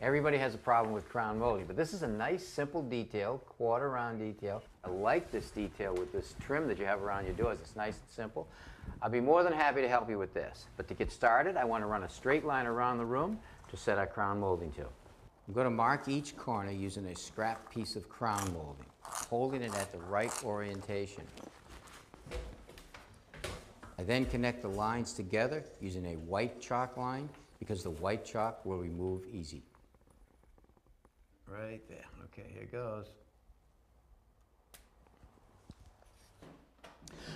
Everybody has a problem with crown molding, but this is a nice simple detail, quarter round detail. I like this detail with this trim that you have around your doors. It's nice and simple. I'll be more than happy to help you with this. But to get started, I want to run a straight line around the room to set our crown molding to. I'm going to mark each corner using a scrap piece of crown molding, holding it at the right orientation. I then connect the lines together using a white chalk line because the white chalk will remove easy. Right there. Okay, here goes.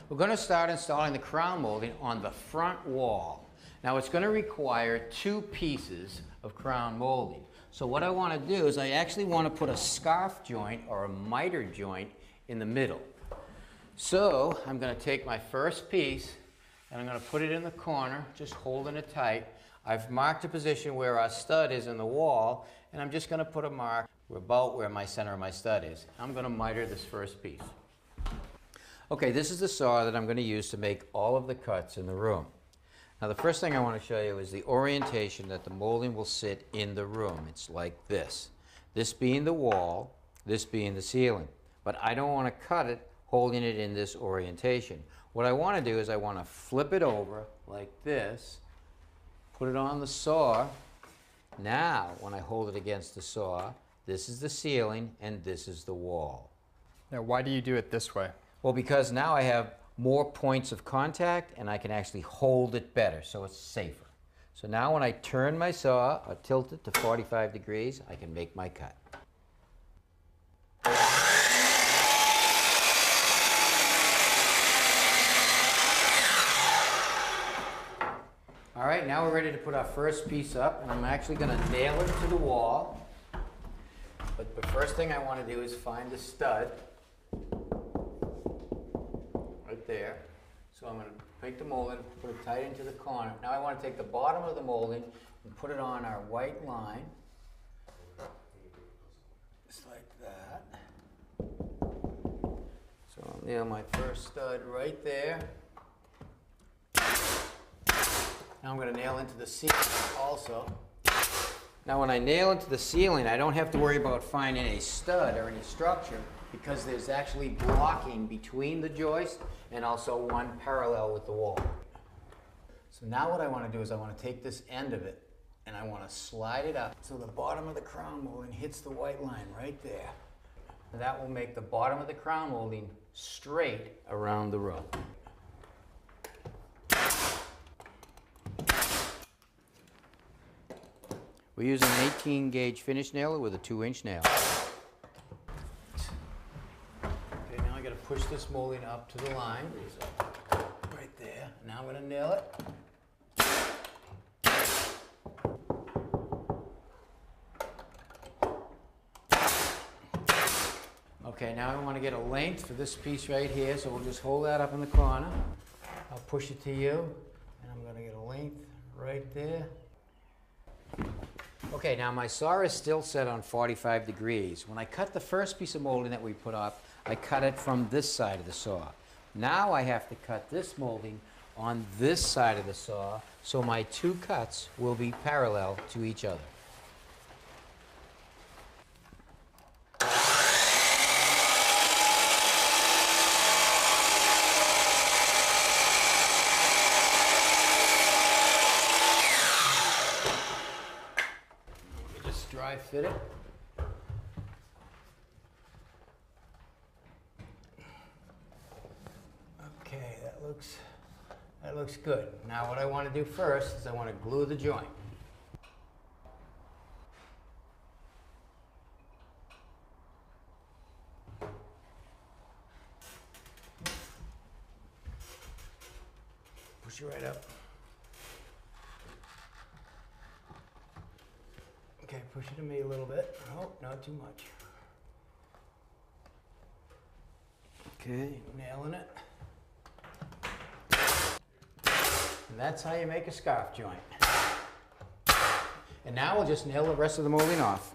We're going to start installing the crown molding on the front wall. Now it's going to require 2 pieces of crown molding. So what I want to do is I actually want to put a scarf joint or a miter joint in the middle. So I'm going to take my first piece and I'm going to put it in the corner, just holding it tight. I've marked a position where our stud is in the wall, and I'm just going to put a mark about where my center of my stud is. I'm going to miter this first piece. Okay, this is the saw that I'm going to use to make all of the cuts in the room. Now the first thing I want to show you is the orientation that the molding will sit in the room. It's like this. This being the wall, this being the ceiling. But I don't want to cut it holding it in this orientation. What I want to do is I want to flip it over like this, put it on the saw. Now when I hold it against the saw, this is the ceiling and this is the wall. Now why do you do it this way? Well, because now I have more points of contact and I can actually hold it better, so it's safer. So now when I turn my saw or tilt it to 45 degrees, I can make my cut. All right, now we're ready to put our first piece up, and I'm actually going to nail it to the wall. But the first thing I want to do is find the stud right there. So I'm going to take the molding, put it tight into the corner. Now I want to take the bottom of the molding and put it on our white line, just like that. So I'll nail my first stud right there. Now I'm going to nail into the ceiling also. Now when I nail into the ceiling, I don't have to worry about finding a stud or any structure because there's actually blocking between the joist and also one parallel with the wall. So now what I want to do is I want to take this end of it and I want to slide it up so the bottom of the crown molding hits the white line right there. And that will make the bottom of the crown molding straight around the room. We use an 18 gauge finish nailer with a 2-inch nail. Okay, now I got to push this molding up to the line. Right there. Now I'm going to nail it. Okay, now I want to get a length for this piece right here, so we'll just hold that up in the corner. I'll push it to you, and I'm going to get a length right there. Okay, now my saw is still set on 45 degrees. When I cut the first piece of molding that we put up, I cut it from this side of the saw. Now I have to cut this molding on this side of the saw, so my 2 cuts will be parallel to each other. Dry fit it. Okay, that looks good. Now what I want to do first is I want to glue the joint. Push it right up. Okay, push it to me a little bit. Oh, not too much. Okay, nailing it. And that's how you make a scarf joint. And now we'll just nail the rest of the molding off.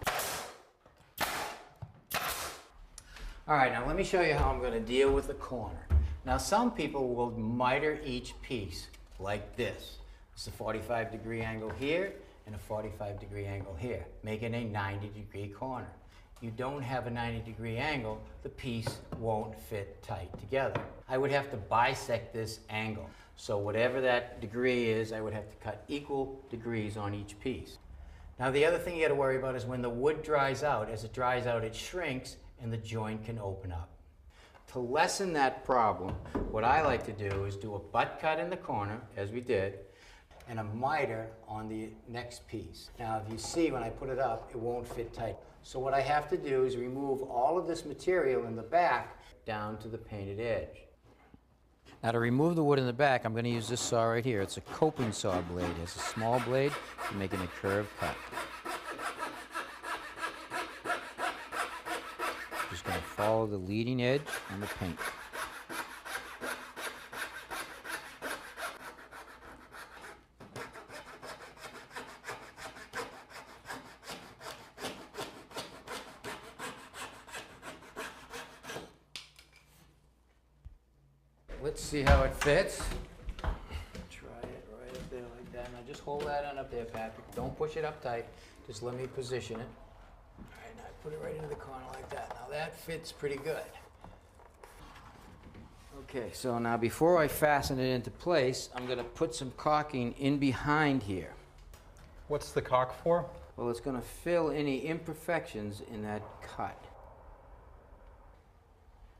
All right, now let me show you how I'm going to deal with the corner. Now some people will miter each piece like this. It's a 45-degree angle here, and a 45-degree angle here, making a 90-degree corner. You don't have a 90-degree angle, the piece won't fit tight together. I would have to bisect this angle. So whatever that degree is, I would have to cut equal degrees on each piece. Now the other thing you got to worry about is when the wood dries out, as it dries out it shrinks and the joint can open up. To lessen that problem, what I like to do is do a butt cut in the corner, as we did, and a miter on the next piece. Now if you see when I put it up, it won't fit tight. So what I have to do is remove all of this material in the back down to the painted edge. Now to remove the wood in the back, I'm going to use this saw right here. It's a coping saw blade. It's a small blade for making a curved cut. Just going to follow the leading edge on the paint. Let's see how it fits. Try it right up there like that. Now just hold that on up there, Patrick. Don't push it up tight. Just let me position it. All right, now put it right into the corner like that. Now that fits pretty good. Okay, so now before I fasten it into place, I'm going to put some caulking in behind here. What's the caulk for? Well, it's going to fill any imperfections in that cut.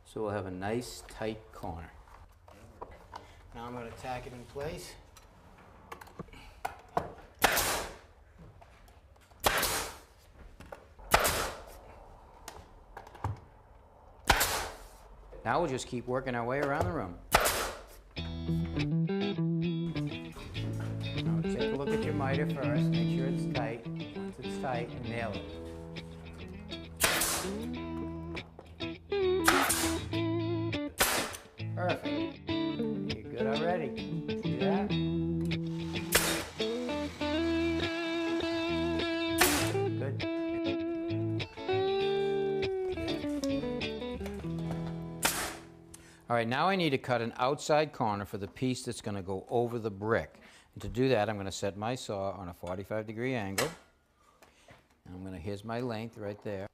So we'll have a nice tight corner. Now I'm going to tack it in place. Now we'll just keep working our way around the room. Now take a look at your miter first, make sure it's tight. Once it's tight, nail it. Perfect. You're good already. See that? Good. All right, now I need to cut an outside corner for the piece that's going to go over the brick. And to do that, I'm going to set my saw on a 45-degree angle. I'm going to, here's my length right there.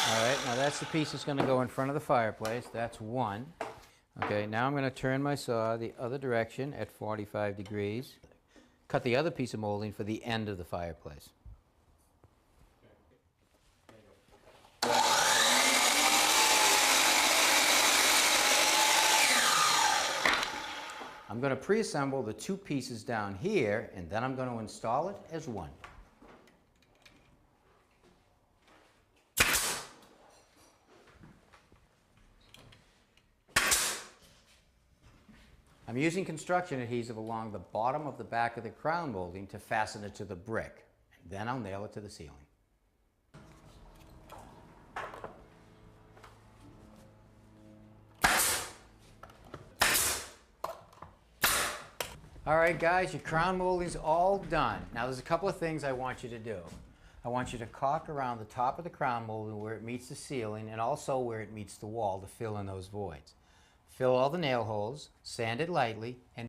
All right, now that's the piece that's going to go in front of the fireplace. That's one. Okay, now I'm going to turn my saw the other direction at 45 degrees. Cut the other piece of molding for the end of the fireplace. I'm going to pre-assemble the two pieces down here, and then I'm going to install it as one. I'm using construction adhesive along the bottom of the back of the crown molding to fasten it to the brick. Then I'll nail it to the ceiling. All right, guys, your crown molding's all done. Now there's a couple of things I want you to do. I want you to caulk around the top of the crown molding where it meets the ceiling and also where it meets the wall to fill in those voids. Fill all the nail holes, sand it lightly, and